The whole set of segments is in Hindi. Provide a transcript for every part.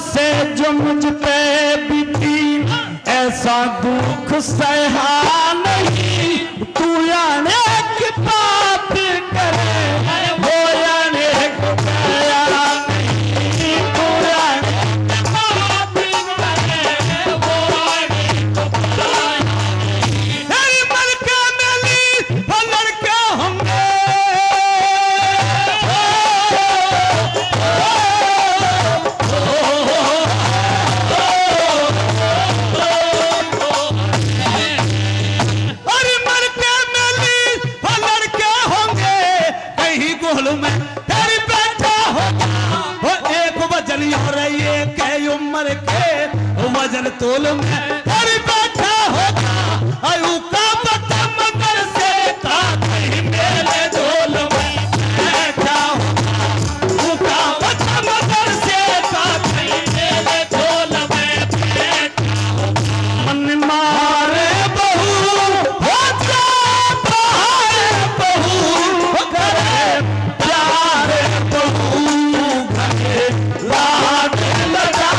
से जो मुझ पे बीती ऐसा दुख सहा नहीं। तू आने की बात करे वो आने को गया नहीं। तू आने की बात करे वो आने को गया नहीं। तेरी मन के मिली वो लड़के होंगे उम्र के वजन तोल में तेरी बैठा होगा आयु का बता मगर से का कहीं मेरे झोल में बैठा होगा। का बता मगर से का कहीं मेरे झोल में बैठा होगा। मन मारे बहू हो जाए बहू करे प्यारे बहू घरे लाड लगा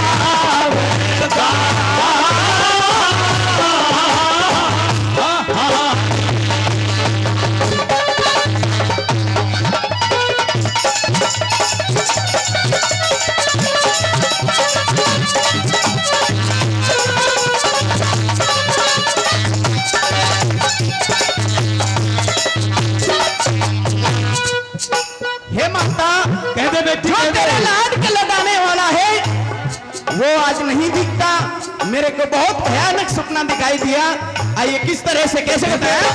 जो तेरे लाड के लदाने वाला है वो आज नहीं दिखता। मेरे को बहुत भयानक सपना दिखाई दिया। आइए किस तरह से कैसे बताया।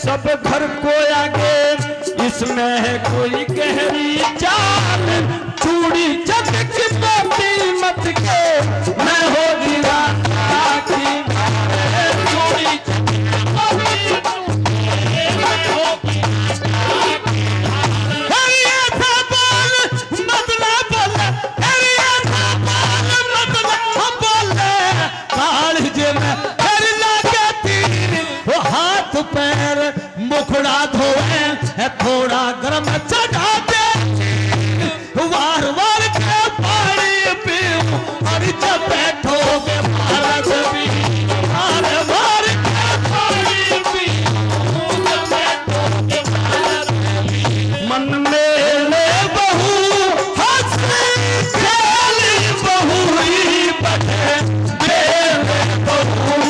सब घर को आगे इसमें है कोई गहरी चाल। चूड़ी चक की बाती मत के मैं हो दीवाना की चूड़ी चक की बाती मैं हो ऐसा बोल मतलब बोल ऐसा बोल मतलब बोल काल जे में हाथ पैर मुखड़ा धोए है थोड़ा गरम चढ़ा दे वार वार के पानी पीऊं और जब बैठोगे भारत भी वार वार के पानी पीऊं जब बैठोगे भारत भी। मन मेले बहू हंसी खेली बहू ही बटे मेरे बहू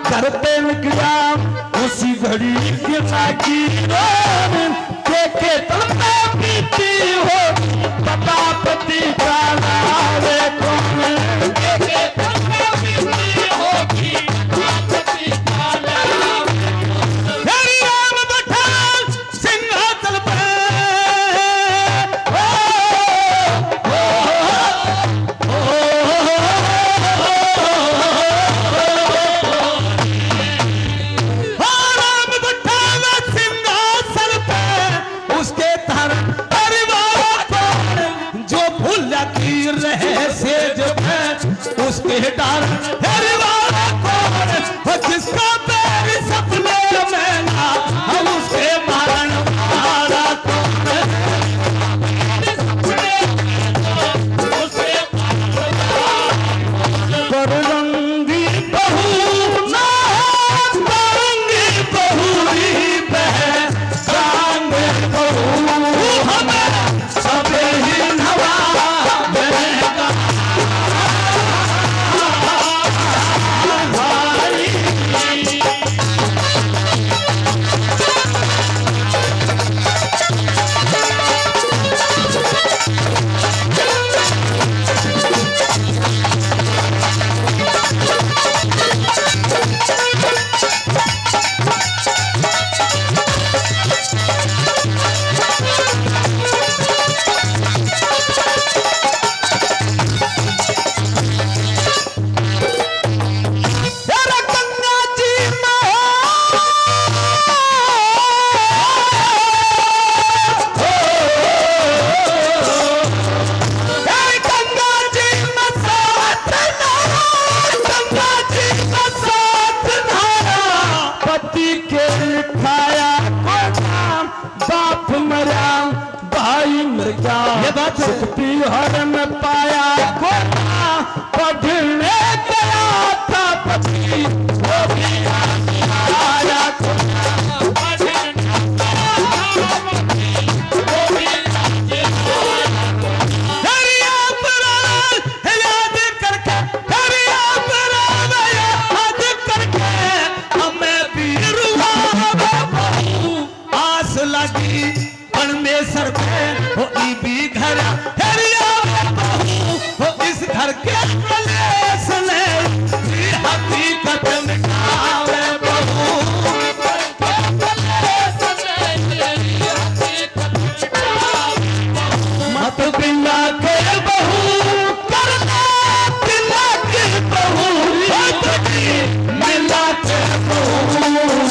करते निकला उसी घड़ी के साकी के तलपे पीती हो पता पति का नारे कौन के तलपे पीती होगी पति का नारे मेरी राम बैठा सिंहासन पे उसके तरह परिवार को बात है। पीहर में पाया गोरा पढ़ने गया था पति वो भी आया सर पे हो भी घर हेरिया हो इस घर के कलेश ने हकीकत मिटावे बहू मत बिना के बहू करना बिना के बहू मिला के बहू